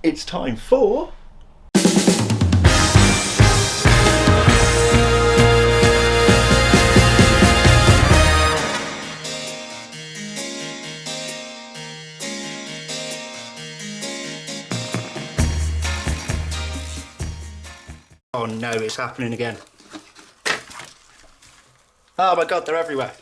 it's time for... Oh no, it's happening again. Oh my god, they're everywhere.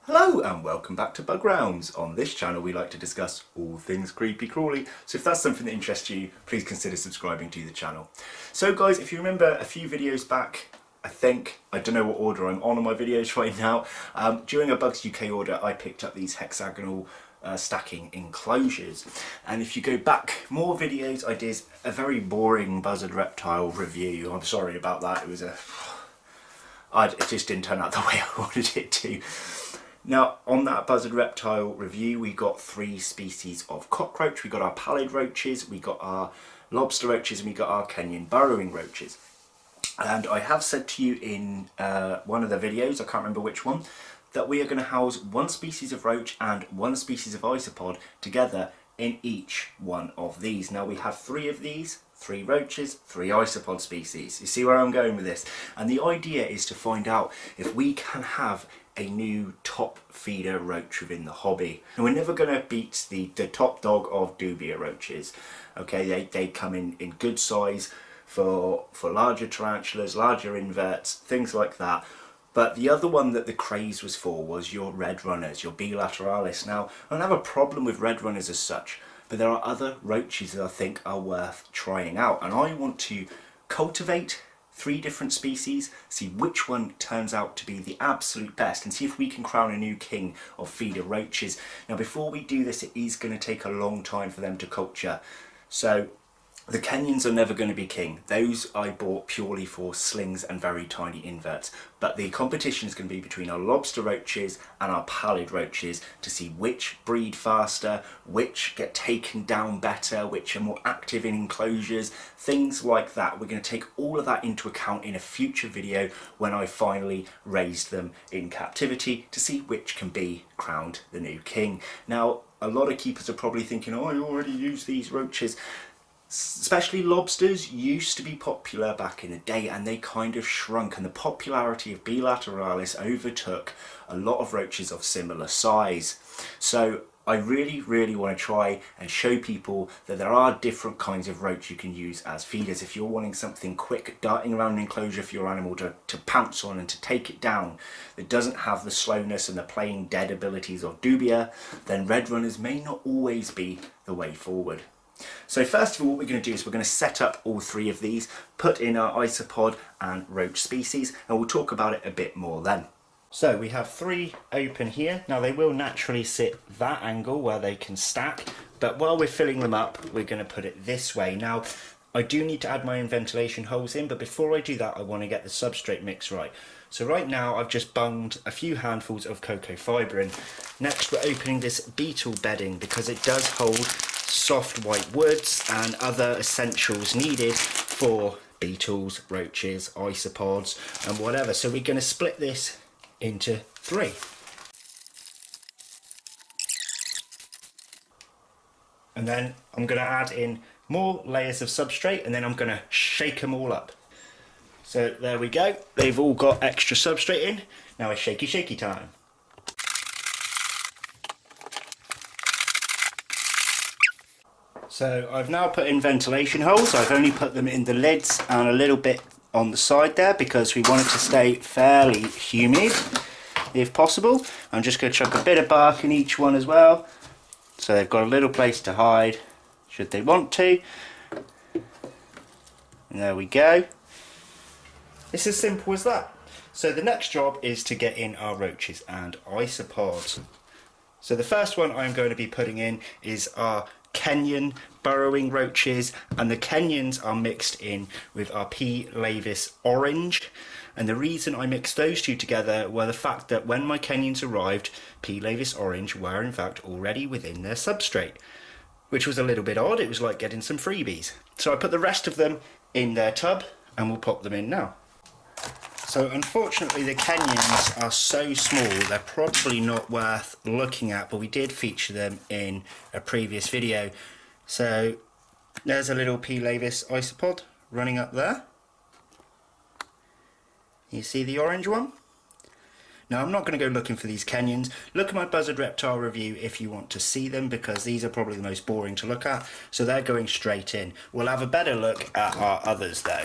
Hello and welcome back to Bug Rounds. On this channel we like to discuss all things creepy crawly, so if that's something that interests you, please consider subscribing to the channel. So guys, if you remember a few videos back, I don't know what order I'm on my videos right now, during a Bugs UK order I picked up these hexagonal stacking enclosures, and if you go back more videos I did a very boring buzzard reptile review. I'm sorry about that, it just didn't turn out the way I wanted it to. Now on that buzzard reptile review we got 3 species of cockroach. We got our Pallid roaches, we got our lobster roaches, and we got our Kenyan burrowing roaches. And I have said to you in one of the videos, I can't remember which one, that we are going to house 1 species of roach and 1 species of isopod together in each one of these. Now we have 3 of these, 3 roaches, 3 isopod species. You see where I'm going with this? And the idea is to find out if we can have a new top feeder roach within the hobby. And we're never going to beat the top dog of dubia roaches. Okay, they come in good size for larger tarantulas, larger inverts, things like that. But the other one that the craze was for was your red runners, your bilateralis. Now, I don't have a problem with red runners as such, but there are other roaches that I think are worth trying out. And I want to cultivate 3 different species, see which one turns out to be the absolute best, and see if we can crown a new king of feeder roaches. Now, before we do this, it is going to take a long time for them to culture. So the Kenyans are never going to be king. Those I bought purely for slings and very tiny inverts. But the competition is going to be between our lobster roaches and our pallid roaches to see which breed faster, which get taken down better, which are more active in enclosures, things like that. We're going to take all of that into account in a future video when I finally raise them in captivity to see which can be crowned the new king. Now, a lot of keepers are probably thinking, oh, I already use these roaches. Especially lobsters used to be popular back in the day, and they kind of shrunk, and the popularity of bilateralis overtook a lot of roaches of similar size. So I really want to try and show people that there are different kinds of roach you can use as feeders. If you're wanting something quick, darting around an enclosure for your animal to pounce on and to take it down, that doesn't have the slowness and the playing dead abilities of dubia, then red runners may not always be the way forward. So first of all, what we're going to do is we're going to set up all 3 of these, put in our isopod and roach species, and we'll talk about it a bit more then. So we have 3 open here. Now they will naturally sit that angle where they can stack, but while we're filling them up, we're going to put it this way. Now I do need to add my own ventilation holes in, but before I do that I want to get the substrate mix right. So right now I've just bunged a few handfuls of cocoa fibre in. Next we're opening this beetle bedding because it does hold soft white woods and other essentials needed for beetles, roaches, isopods and whatever. So we're going to split this into 3. And then I'm going to add in more layers of substrate, and then I'm going to shake them all up. So there we go, they've all got extra substrate in. Now it's shaky time. So I've now put in ventilation holes. I've only put them in the lids and a little bit on the side there because we want it to stay fairly humid if possible. I'm just going to chuck a bit of bark in each one as well, so they've got a little place to hide should they want to. And there we go. It's as simple as that. So the next job is to get in our roaches and isopods. So the first one I'm going to be putting in is our Kenyan burrowing roaches, and the Kenyans are mixed in with our P. laevis orange. And the reason I mixed those 2 together were the fact that when my Kenyans arrived, P. laevis orange were in fact already within their substrate, which was a little bit odd. It was like getting some freebies. So I put the rest of them in their tub and we'll pop them in now. So unfortunately the Kenyans are so small, they're probably not worth looking at, but we did feature them in a previous video. So there's a little P. laevis isopod running up there. You see the orange one? Now I'm not going to go looking for these Kenyans. Look at my buzzard reptile review if you want to see them, because these are probably the most boring to look at. So they're going straight in. We'll have a better look at our others though.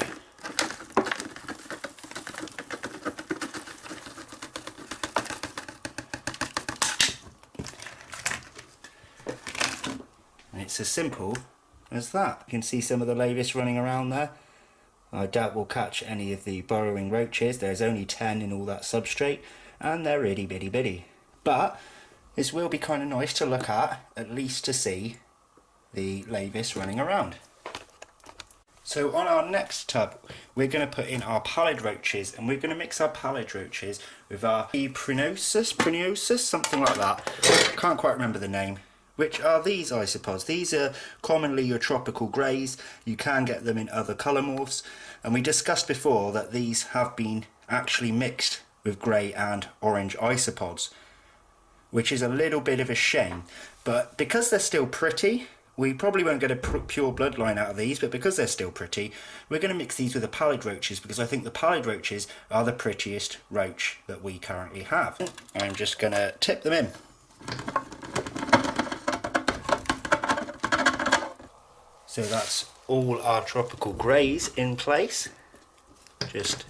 And it's as simple as that. You can see some of the laevis running around there. I doubt we'll catch any of the burrowing roaches. There's only 10 in all that substrate, and they're itty bitty bitty. But this will be kind of nice to look at least to see the laevis running around. So on our next tub, we're going to put in our pallid roaches, and we're going to mix our pallid roaches with our Prenosus, something like that. Can't quite remember the name. Which are these isopods. These are commonly your tropical greys. You can get them in other colour morphs, and we discussed before that these have been actually mixed with grey and orange isopods, which is a little bit of a shame, but because they're still pretty, we probably won't get a pure bloodline out of these, but because they're still pretty, we're going to mix these with the pallid roaches, because I think the pallid roaches are the prettiest roach that we currently have. I'm just going to tip them in. So that's all our tropical greys in place. Just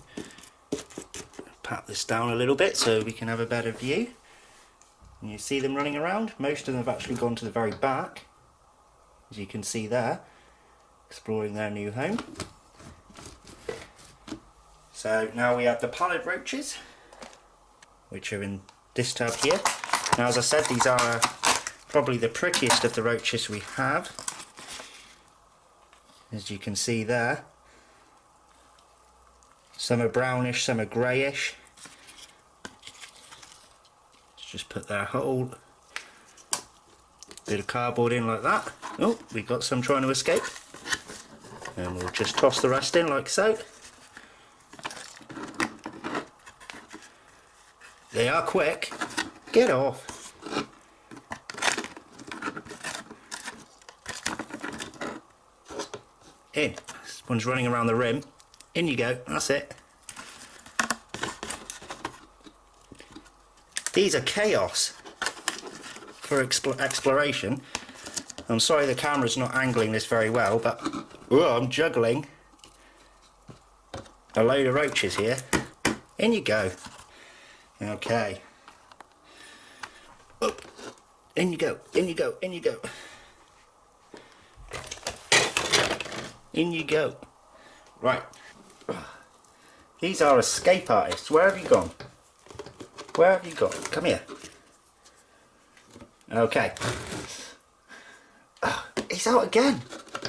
pat this down a little bit so we can have a better view. And you see them running around. Most of them have actually gone to the very back, as you can see there, exploring their new home. So now we have the pallid roaches, which are in this tub here. Now, as I said, these are probably the prettiest of the roaches we have. As you can see there, some are brownish, some are greyish. Let's just put their whole bit of cardboard in like that. Oh, we got some trying to escape. And we'll just toss the rest in like so. They are quick. Get off. In. This one's running around the rim. In you go. That's it. These are chaos for exploration. I'm sorry the camera's not angling this very well, but I'm juggling a load of roaches here. In you go. Okay. Up. In you go. In you go. In you go. In you go. Right. These are escape artists. Where have you gone? Where have you gone? Come here. Okay. He's out again.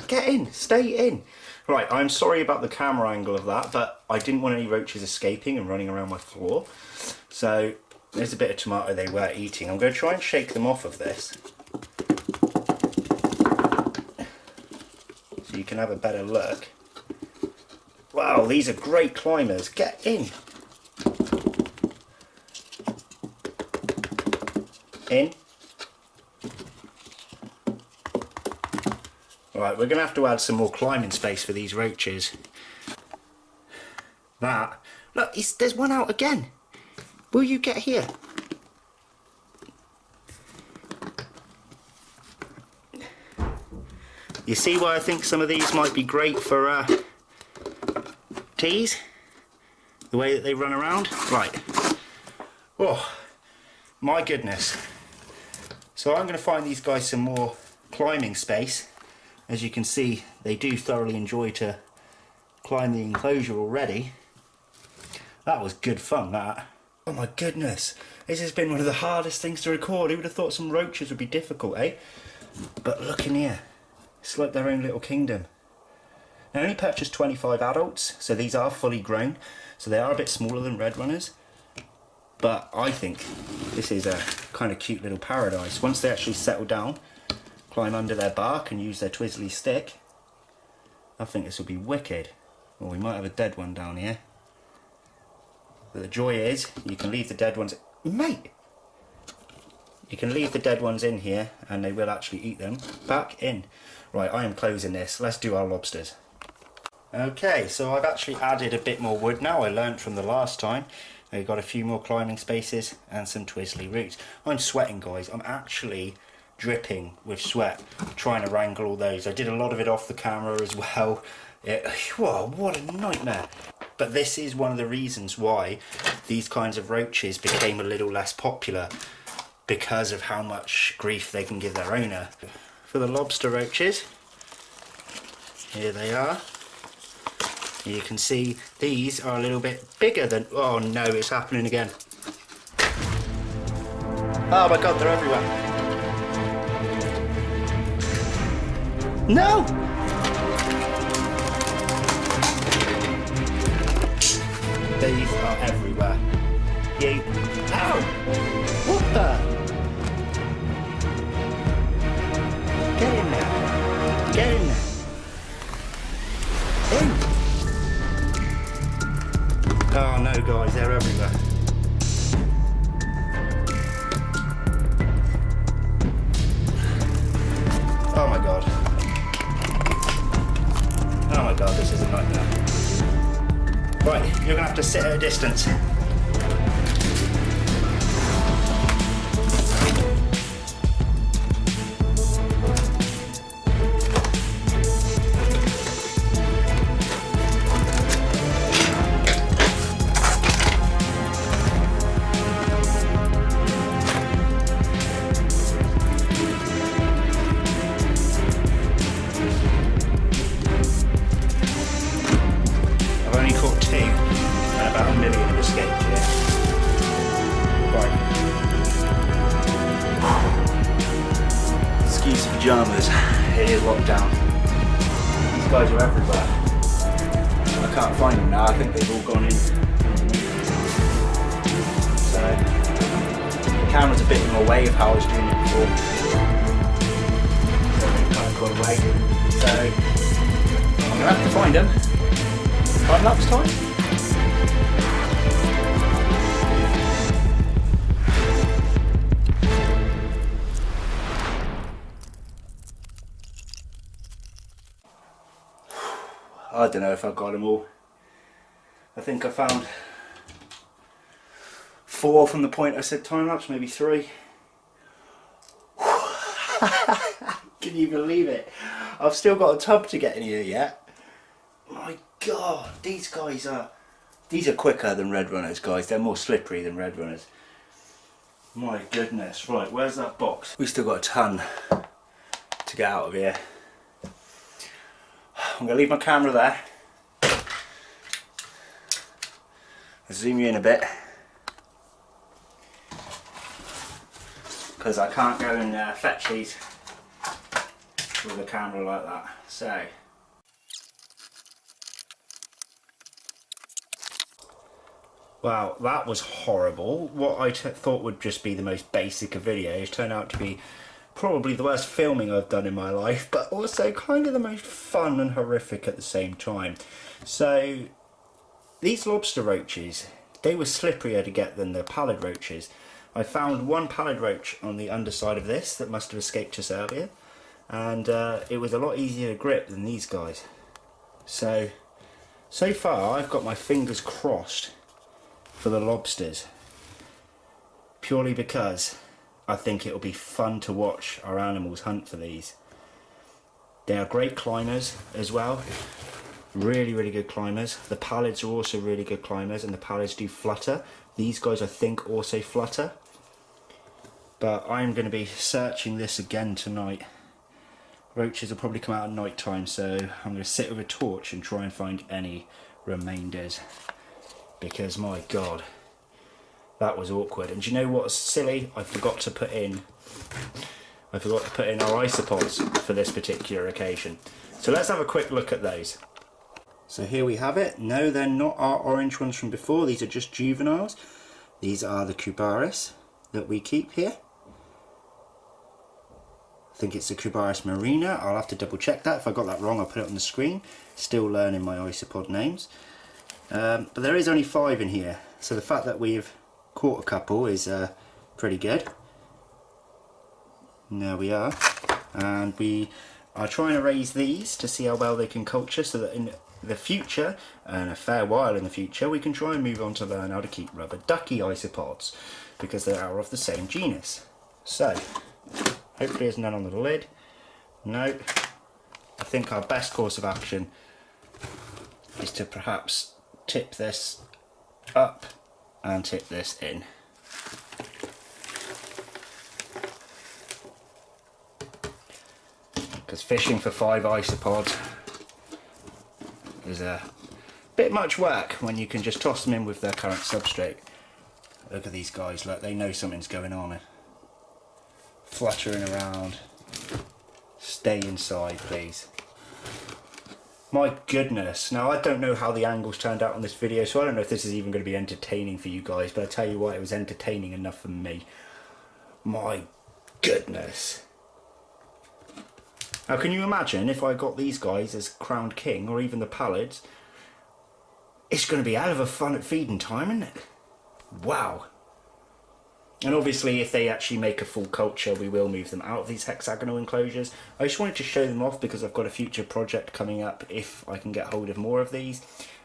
Get in. Stay in. Right, I'm sorry about the camera angle of that, but I didn't want any roaches escaping and running around my floor. So there's a bit of tomato they were eating. I'm going to try and shake them off of this, so you can have a better look. Wow, these are great climbers. Get in. In. Right, we're going to have to add some more climbing space for these roaches. That. Look, there's one out again. Will you get here? You see why I think some of these might be great for teas? The way that they run around? Right. Oh, my goodness. So I'm going to find these guys some more climbing space. As you can see, they do thoroughly enjoy to climb the enclosure already. That was good fun, that. Oh my goodness. This has been one of the hardest things to record. Who would have thought some roaches would be difficult, eh? But look in here. It's like their own little kingdom. I only purchased 25 adults, so these are fully grown. So they are a bit smaller than red runners. But I think this is a kind of cute little paradise. Once they actually settle down, climb under their bark and use their twizzly stick, I think this will be wicked. Well, we might have a dead one down here. But the joy is, you can leave the dead ones... Mate! You can leave the dead ones in here and they will actually eat them. Back in. Right, I am closing this. Let's do our lobsters. Okay, so I've actually added a bit more wood now. I learned from the last time. We've got a few more climbing spaces and some twizzly roots. I'm sweating, guys. I'm actually dripping with sweat trying to wrangle all those. I did a lot of it off the camera as well. Whoa, what a nightmare. But this is one of the reasons why these kinds of roaches became a little less popular, because of how much grief they can give their owner. For the lobster roaches, here they are. You can see these are a little bit bigger than... Oh no, it's happening again. Oh my god, they're everywhere. No! These are everywhere. You... Ow! What the... Get in there. Get in there. In. Oh no, guys, they're everywhere. Oh my god. Oh my god, this is a nightmare. Right, you're gonna have to sit at a distance. Pajamas, it is locked down. These guys are everywhere. I can't find them now, I think they've all gone in. So, the camera's a bit in my way of how I was doing it before. So they've kind of gone away. So, I'm going to have to find them. Time lapse time? I don't know if I've got them all. I think I found 4 from the point I said time lapse, maybe 3. Can you believe it? I've still got a tub to get in here yet. My god, these are quicker than red runners, guys. They're more slippery than red runners. My goodness. Right, where's that box? We've still got a ton to get out of here. I'm going to leave my camera there. I'll zoom you in a bit, because I can't go and fetch these with a camera like that. So, wow, that was horrible. What I thought would just be the most basic of videos turned out to be probably the worst filming I've done in my life, but also kind of the most fun and horrific at the same time. So these lobster roaches, they were slipperier to get than the pallid roaches. I found one pallid roach on the underside of this that must have escaped us earlier, and it was a lot easier to grip than these guys. So far I've got my fingers crossed for the lobsters, purely because I think it'll be fun to watch our animals hunt for these. They are great climbers as well. Really, really good climbers. The pallids are also really good climbers, and the pallids do flutter. These guys, I think, also flutter. But I'm going to be searching this again tonight. Roaches will probably come out at night time, so I'm going to sit with a torch and try and find any remainders. Because, my god, that was awkward. And do you know what's silly? I forgot to put in our isopods for this particular occasion. So let's have a quick look at those. So here we have it. No, they're not our orange ones from before. These are just juveniles. These are the Cubaris that we keep here. I think it's the Cubaris marina. I'll have to double check that. If I got that wrong, I'll put it on the screen. Still learning my isopod names. But there is only 5 in here. So the fact that we've caught a couple is pretty good. And there we are. And we are trying to raise these to see how well they can culture, so that in the future, and a fair while in the future, we can try and move on to learn how to keep rubber ducky isopods, because they are of the same genus. So, hopefully there's none on the lid. No. I think our best course of action is to perhaps tip this up and tip this in. Because fishing for 5 isopods is a bit much work when you can just toss them in with their current substrate. Look at these guys, look, they know something's going on. Fluttering around. Stay inside, please. My goodness. Now, I don't know how the angles turned out on this video, so I don't know if this is even going to be entertaining for you guys, but I tell you what, it was entertaining enough for me. My goodness. Now, can you imagine if I got these guys as crowned king, or even the Pallids? It's going to be a hell of a fun at feeding time, isn't it? Wow. And obviously, if they actually make a full culture, we will move them out of these hexagonal enclosures. I just wanted to show them off because I've got a future project coming up if I can get hold of more of these.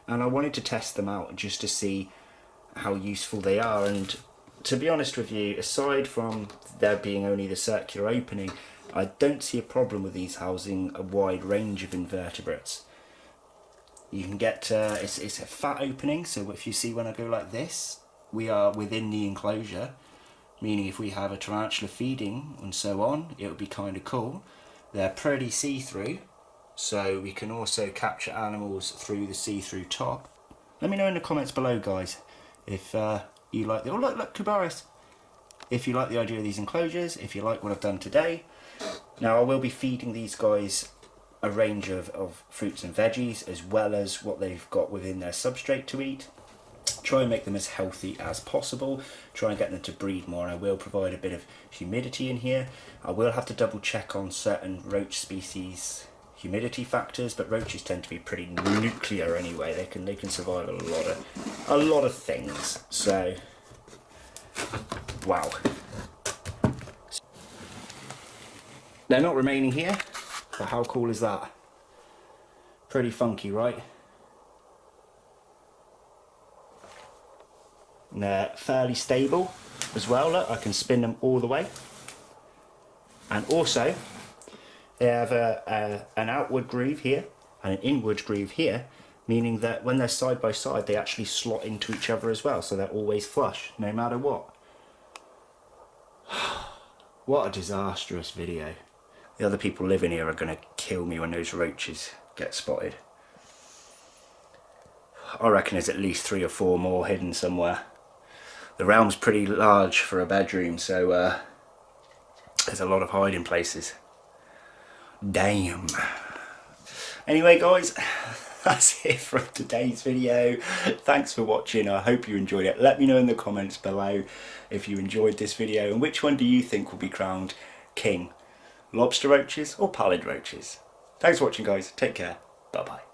And I wanted to test them out just to see how useful they are. And to be honest with you, aside from there being only the circular opening, I don't see a problem with these housing a wide range of invertebrates. You can get, it's a fat opening, so if you see when I go like this, we are within the enclosure. Meaning if we have a tarantula feeding and so on, it would be kind of cool. They're pretty see-through, so we can also capture animals through the see-through top. Let me know in the comments below, guys, if you like the... Oh, look, Kubaris! If you like the idea of these enclosures, if you like what I've done today. Now, I will be feeding these guys a range of fruits and veggies, as well as what they've got within their substrate to eat. Try and make them as healthy as possible, try and get them to breed more, and I will provide a bit of humidity in here. I will have to double check on certain roach species humidity factors, but roaches tend to be pretty nuclear anyway. They can survive a lot of things. So wow. They're not remaining here, but how cool is that? Pretty funky, right? And they're fairly stable as well. Look, I can spin them all the way. And also, they have an outward groove here and an inward groove here, meaning that when they're side by side, they actually slot into each other as well, so they're always flush, no matter what. What a disastrous video. The other people living here are going to kill me when those roaches get spotted. I reckon there's at least 3 or 4 more hidden somewhere. The realm's pretty large for a bedroom, so there's a lot of hiding places. Damn. Anyway, guys, that's it for today's video. Thanks for watching. I hope you enjoyed it. Let me know in the comments below if you enjoyed this video, and which one do you think will be crowned king? Lobster roaches or pallid roaches? Thanks for watching, guys. Take care. Bye bye.